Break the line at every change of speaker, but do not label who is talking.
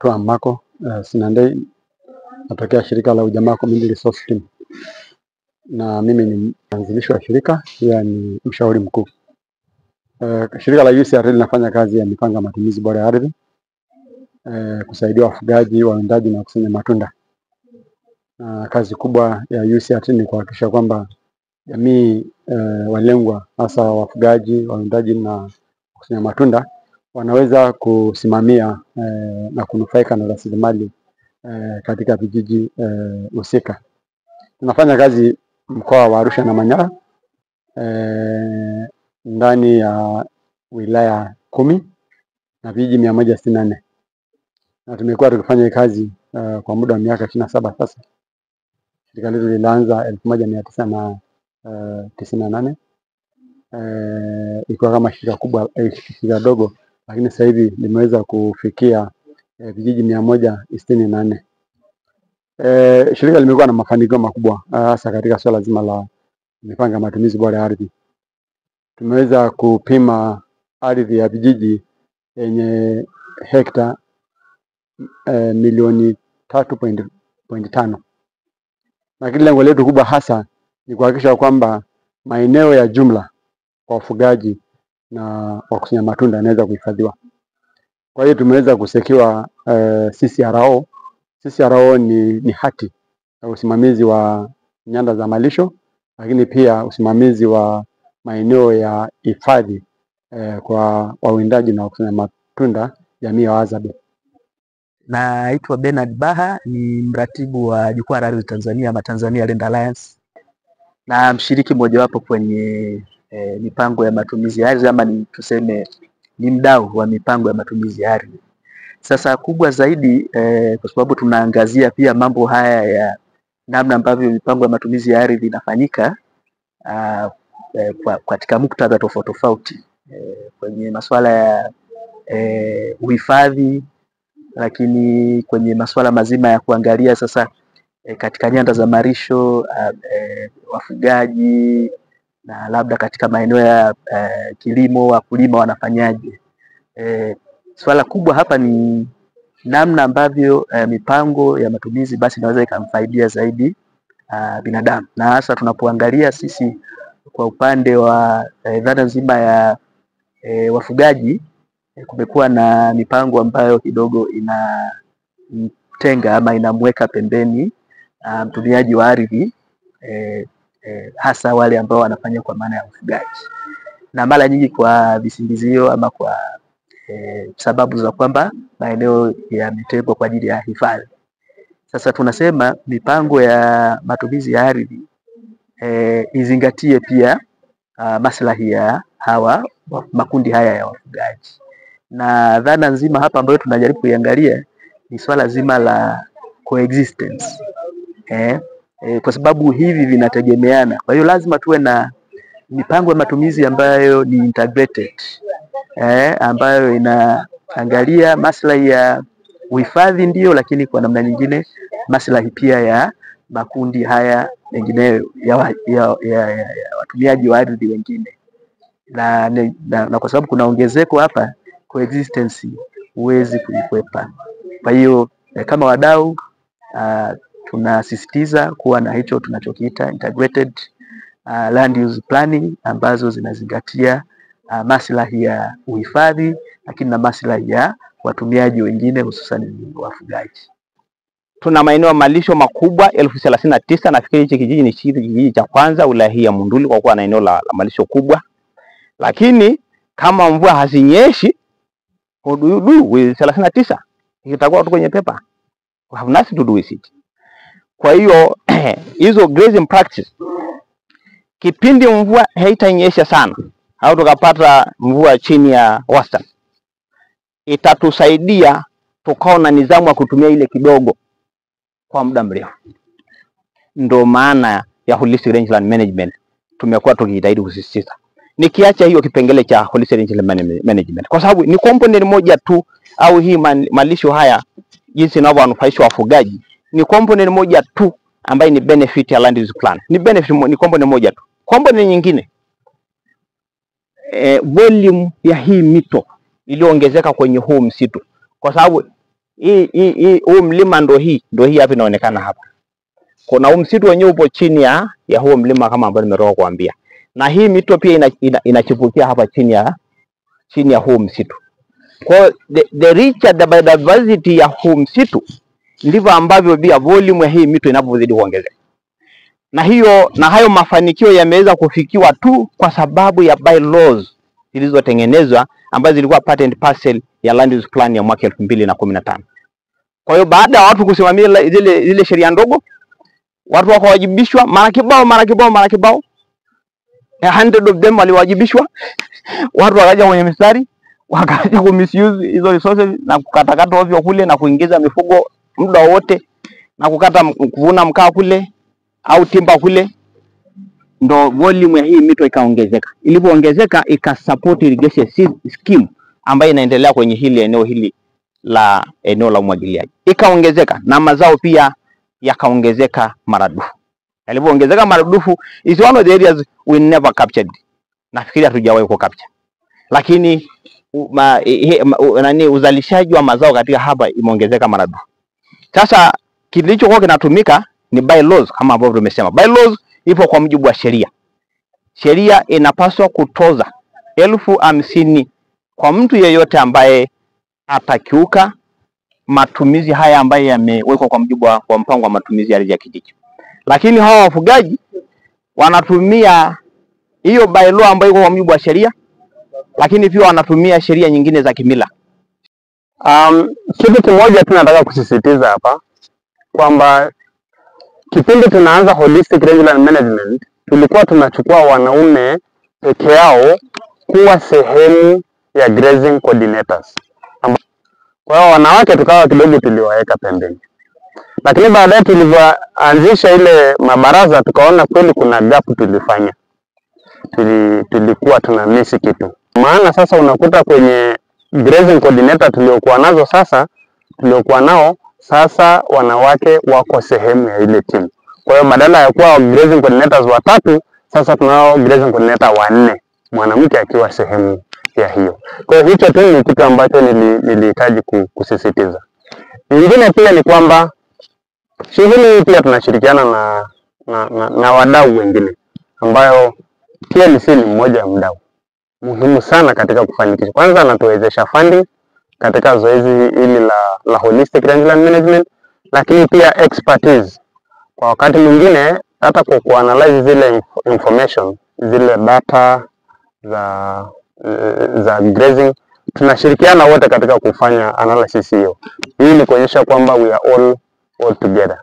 naitwa Marco Sinandei, natokea shirika la Ujamaa Community Resource Team. Na mimi ni mwanzilishi wa shirika, pia ni mshauri mkuu. Shirika la UCRL linafanya kazi ya mipango ya matumizi bora ya ardhi, kusaidia wafugaji, wawindaji na kusanya matunda. Kazi kubwa ya UCRL ni kuhakikisha kwamba jamii walengwa, hasa wafugaji, wawindaji na kusanya matunda, wanaweza kusimamia na kunufaika na rasilimali katika vijiji husika. Tunafanya kazi mkoa wa Arusha na Manyara, ndani ya wilaya 10 na vijiji 164. Na tumekuwa tukifanya kazi kwa muda wa miaka 27 sasa. Shirika letu lilianza 1998. Ilikuwa kama shirika kubwa, shirika dogo, lakini sasa hivi limeweza kufikia vijiji 164. Shirika limekuwa na mafanikio makubwa, hasa katika swala zima la mipango ya matumizi bora ya ardhi. Tumeweza kupima ardhi ya vijiji yenye hekta milioni 3.5. Lakini lengo letu kubwa hasa ni kuhakikisha kwamba maeneo ya jumla kwa wafugaji na wakusanya matunda yanaweza kuhifadhiwa. Kwa hiyo tumeweza kusekiwa CCRO. CCRO ni hati ya usimamizi wa nyanda za malisho, lakini pia usimamizi wa maeneo ya hifadhi kwa wawindaji na wakusanya matunda jamii ya Wahadzabe.
Naitwa Bernard Baha, ni mratibu wa Jukwaa la Ardhi Tanzania ama Tanzania Land Alliance, na mshiriki mojawapo kwenye mipango ya matumizi ya ardhi, ama tuseme ni mdau wa mipango ya matumizi ya ardhi. Sasa kubwa zaidi kwa sababu tunaangazia pia mambo haya ya namna ambavyo mipango ya matumizi ya ardhi inafanyika katika muktadha tofauti tofauti, kwenye masuala ya uhifadhi, lakini kwenye masuala mazima ya kuangalia sasa katika nyanda za malisho, wafugaji, na labda katika maeneo ya kilimo, wakulima wanafanyaje. Swala kubwa hapa ni namna ambavyo mipango ya matumizi basi inaweza ikamfaidia zaidi binadamu, na hasa tunapoangalia sisi kwa upande wa dhana nzima ya wafugaji. Kumekuwa na mipango ambayo kidogo inamtenga ama inamweka pembeni mtumiaji wa ardhi, hasa wale ambao wanafanya kwa maana ya ufugaji, na mara nyingi kwa visingizio ama kwa sababu za kwamba maeneo yametengwa kwa ajili ya hifadhi. Sasa tunasema mipango ya matumizi ya ardhi izingatie pia maslahi ya makundi haya ya wafugaji. Na dhana nzima hapa ambayo tunajaribu kuiangalia ni swala zima la coexistence. Kwa sababu hivi vinategemeana. Kwa hiyo lazima tuwe na mipango ya matumizi ambayo ni integrated, ambayo inaangalia maslahi ya uhifadhi ndio, lakini kwa namna nyingine maslahi pia ya makundi haya mengineyo ya watumiaji wa ardhi wengine. Na kwa sababu kuna ongezeko hapa, coexistence huwezi kuikwepa. Kwa hiyo kama wadau tunasisitiza kuwa na hicho tunachokiita integrated land use planning, ambazo zinazingatia maslahi ya uhifadhi, lakini na maslahi ya watumiaji wengine, hususan wafugaji.
Tuna maeneo malisho makubwa 1039. Nafikiri hichi kijiji ni kijiji cha kwanza wilaya hii ya Monduli kwa kuwa na eneo la malisho kubwa. Lakini kama mvua hazinyeshi, what do you do with 39? Itakuwa tu kwenye paper. We have nothing to do with it. Kwa hiyo hizo grazing practice, kipindi mvua haitanyesha sana au tukapata mvua chini ya wastani, itatusaidia tukao na nidhamu ya kutumia ile kidogo kwa muda mrefu. Ndio maana ya holistic rangeland management tumekuwa tukijitahidi kusisitiza. Nikiacha hiyo kipengele cha holistic rangeland management, kwa sababu ni component moja tu, au hii malisho haya jinsi inavyowanufaisha wafugaji ni component moja tu ambayo ni benefit ya land use plan. Ni benefit, ni component moja tu. Component nyingine, volume ya hii mito iliyoongezeka kwenye huu msitu, kwa sababu huu mlima ndio hii hapa inaonekana hapa. Kuna huu msitu wenyewe upo chini ya huo mlima kama ambavyo nimetoka kuambia. Na hii mito pia inachipukia hapa chini ya huu msitu. Kwa the richer the biodiversity ya huu msitu, ndivyo ambavyo pia volume ya hii mito inavyozidi kuongezeka. Na hayo mafanikio yameweza kufikiwa tu kwa sababu ya bylaws zilizotengenezwa ambazo zilikuwa part and parcel ya land use plan ya mwaka 2015. Kwa hiyo baada ya watu kusimamia zile sheria ndogo, watu wakawajibishwa mara kibao. 100 of them waliwajibishwa. Watu wakaja kwenye mistari, wakaanza kumisuse hizo resources na kukatakata ovyo kule na kuingiza mifugo muda wote na kuvuna mkaa kule au timba kule, ndo volume ya hii mito ikaongezeka. Ilipoongezeka ikasupport irrigation scheme ambayo inaendelea kwenye eneo hili la umwagiliaji. Ikaongezeka na mazao pia yakaongezeka maradufu. Yalipoongezeka maradufu, is one of the areas we never captured. Nafikiri hatujawahi ku capture. Lakini uzalishaji wa mazao katika hapa imeongezeka maradufu. Sasa kilichokuwa kinatumika ni bylaws kama ambavyo tumesema. Bylaws ipo kwa mujibu wa sheria. Sheria inapaswa kutoza 50,000 kwa mtu yeyote ambaye atakiuka matumizi haya ambayo yamewekwa kwa mujibu wa mpango wa matumizi ya ardhi ya kijiji. Lakini hawa wafugaji wanatumia hiyo bylaw ambayo iko kwa mujibu wa sheria, lakini pia wanatumia sheria nyingine za kimila.
Kitu kimoja tunataka kusisitiza hapa kwamba kipindi tunaanza holistic rangeland management, tulikuwa tunachukua wanaume peke yao kuwa sehemu ya grazing coordinators. Kwa hiyo wanawake tukawa kidogo tuliwaweka pembeni. Lakini baadaye tulivyoanzisha ile mabaraza tukaona kweli kuna gap tulifanya. Tulikuwa tuna miss kitu. Maana sasa unakuta kwenye grazing coordinator tuliokuwa nao sasa wanawake wako sehemu ya ile timu. Kwa hiyo badala ya kuwa grazing coordinators 3, sasa tunao grazing coordinator 4, mwanamke akiwa sehemu ya hiyo. Kwa hiyo hicho tu ni kitu ambacho nilihitaji kusisitiza. Nyingine pia ni kwamba shughuli hii pia tunashirikiana na wadau wengine ambayo TLC ni mmoja wa mdau muhimu sana katika kufanikisha. Kwanza anatuwezesha funding katika zoezi hili la holistic rangeland management, lakini pia expertise. Kwa wakati mwingine hata kwa kuanalyze zile information, zile data za grazing, tunashirikiana wote katika kufanya analysis hiyo. Hii ni kuonyesha kwamba we are all together.